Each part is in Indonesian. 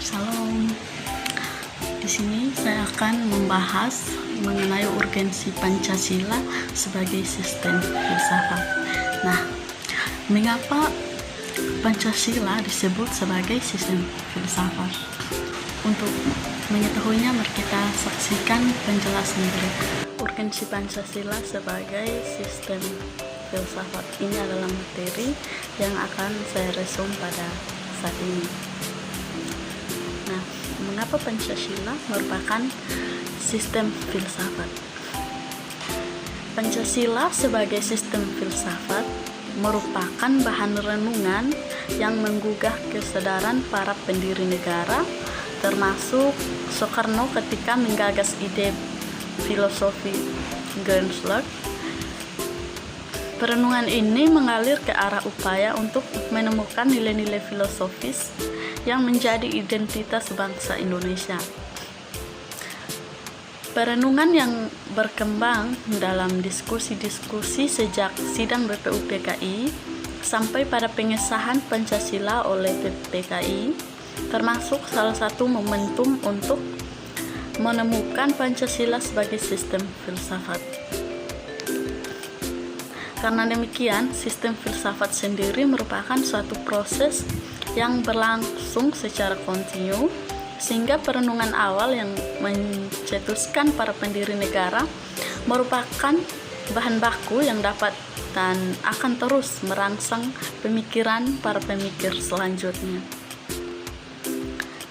Salam. Di sini saya akan membahas mengenai urgensi Pancasila sebagai sistem filsafat. Nah, mengapa Pancasila disebut sebagai sistem filsafat? Untuk mengetahuinya, mari kita saksikan penjelasan berikut. Urgensi Pancasila sebagai sistem filsafat. Ini adalah materi yang akan saya resum pada saat ini. Nah, mengapa Pancasila merupakan sistem filsafat? Pancasila sebagai sistem filsafat merupakan bahan renungan yang menggugah kesadaran para pendiri negara, termasuk Soekarno ketika menggagas ide filosofi Grundslag. Perenungan ini mengalir ke arah upaya untuk menemukan nilai-nilai filosofis yang menjadi identitas bangsa Indonesia. Perenungan yang berkembang dalam diskusi-diskusi sejak sidang BPUPKI sampai pada pengesahan Pancasila oleh PPKI, termasuk salah satu momentum untuk menemukan Pancasila sebagai sistem filsafat. Karena demikian, sistem filsafat sendiri merupakan suatu proses yang berlangsung secara kontinu, sehingga perenungan awal yang mencetuskan para pendiri negara merupakan bahan baku yang dapat dan akan terus merangsang pemikiran para pemikir selanjutnya.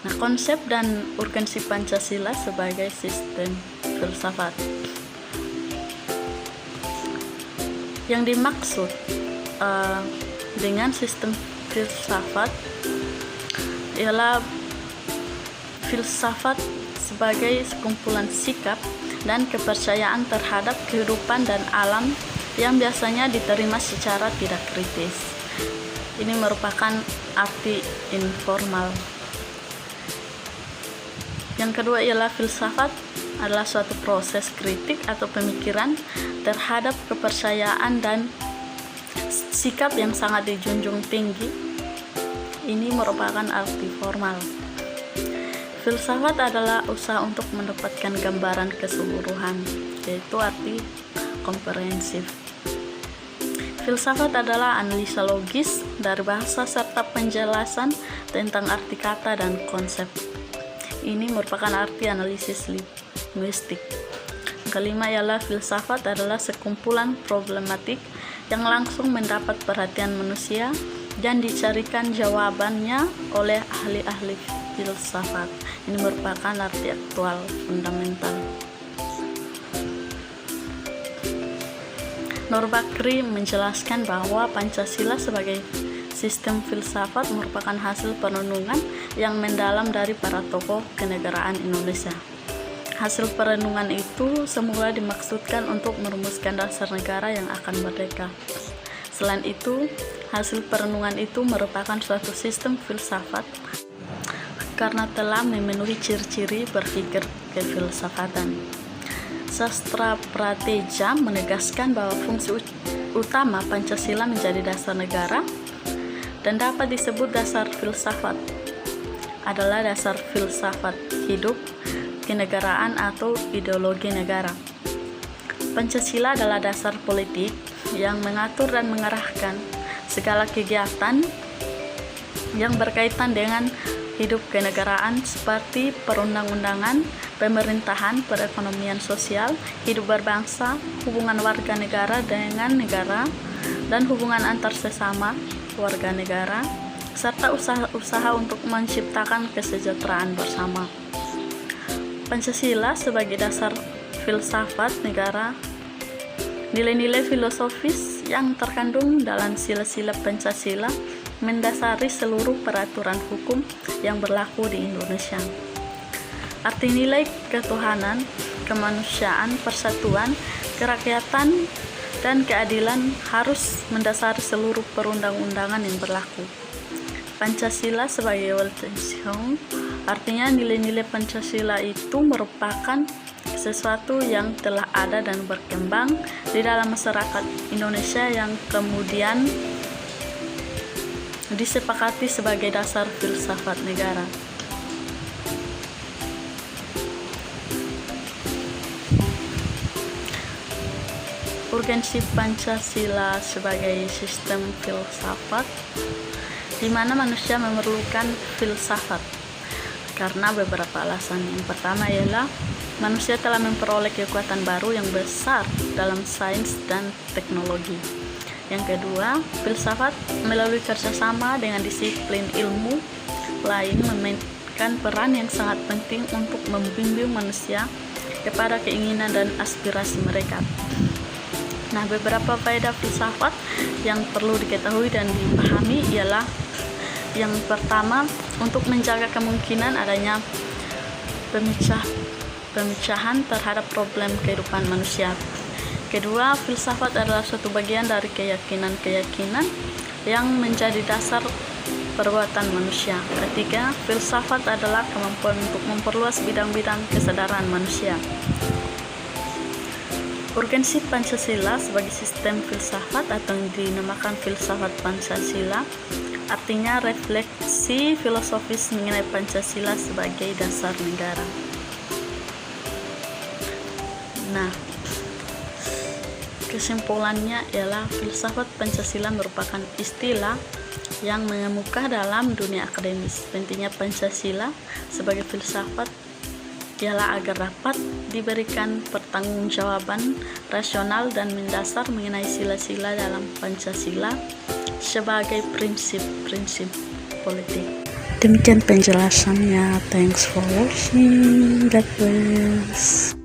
Nah, konsep dan urgensi Pancasila sebagai sistem filsafat. Yang dimaksud dengan sistem filsafat ialah filsafat sebagai sekumpulan sikap dan kepercayaan terhadap kehidupan dan alam yang biasanya diterima secara tidak kritis. Ini merupakan arti informal. Yang kedua ialah filsafat adalah suatu proses kritik atau pemikiran terhadap kepercayaan dan sikap yang sangat dijunjung tinggi. Ini merupakan arti formal. Filsafat adalah usaha untuk mendapatkan gambaran keseluruhan, yaitu arti komprehensif. Filsafat adalah analisa logis dari bahasa serta penjelasan tentang arti kata dan konsep. Ini merupakan arti analisis linguistik. Kelima ialah filsafat adalah sekumpulan problematik yang langsung mendapat perhatian manusia dan dicarikan jawabannya oleh ahli-ahli filsafat. Ini merupakan arti aktual fundamental. Nurbakhri menjelaskan bahwa Pancasila sebagai sistem filsafat merupakan hasil perenungan yang mendalam dari para tokoh kenegaraan Indonesia. Hasil perenungan itu semula dimaksudkan untuk merumuskan dasar negara yang akan merdeka. Selain itu, hasil perenungan itu merupakan suatu sistem filsafat karena telah memenuhi ciri-ciri berpikir kefilsafatan. Sastra Prateja menegaskan bahwa fungsi utama Pancasila menjadi dasar negara dan dapat disebut dasar filsafat adalah dasar filsafat hidup, kenegaraan atau ideologi negara. Pancasila adalah dasar politik yang mengatur dan mengarahkan segala kegiatan yang berkaitan dengan hidup kenegaraan seperti perundang-undangan, pemerintahan, perekonomian sosial, hidup berbangsa, hubungan warga negara dengan negara, dan hubungan antar sesama warga negara, serta usaha-usaha untuk menciptakan kesejahteraan bersama. Pancasila sebagai dasar filsafat negara, nilai-nilai filosofis yang terkandung dalam sila-sila Pancasila mendasari seluruh peraturan hukum yang berlaku di Indonesia. Arti nilai ketuhanan, kemanusiaan, persatuan, kerakyatan, dan keadilan harus mendasari seluruh perundang-undangan yang berlaku. Pancasila sebagai Weltanschauung, artinya nilai-nilai Pancasila itu merupakan sesuatu yang telah ada dan berkembang di dalam masyarakat Indonesia yang kemudian disepakati sebagai dasar filsafat negara. Urgensi Pancasila sebagai sistem filsafat, di mana manusia memerlukan filsafat karena beberapa alasan. Yang pertama ialah manusia telah memperoleh kekuatan baru yang besar dalam sains dan teknologi. Yang kedua, filsafat melalui kerjasama dengan disiplin ilmu lain memainkan peran yang sangat penting untuk membimbing manusia kepada keinginan dan aspirasi mereka. Nah, beberapa faedah filsafat yang perlu diketahui dan dipahami ialah yang pertama, untuk menjaga kemungkinan adanya pemecahan terhadap problem kehidupan manusia. Kedua, filsafat adalah suatu bagian dari keyakinan-keyakinan yang menjadi dasar perbuatan manusia. Ketiga, filsafat adalah kemampuan untuk memperluas bidang-bidang kesadaran manusia. Urgensi Pancasila sebagai sistem filsafat atau yang dinamakan filsafat Pancasila artinya refleksi filosofis mengenai Pancasila sebagai dasar negara. Nah, kesimpulannya ialah filsafat Pancasila merupakan istilah yang mengemuka dalam dunia akademis. Pentingnya Pancasila sebagai filsafat ialah agar dapat diberikan pertanggungjawaban rasional dan mendasar mengenai sila-sila dalam Pancasila sebagai prinsip-prinsip politik. Demikian penjelasannya. Thanks for watching. God bless.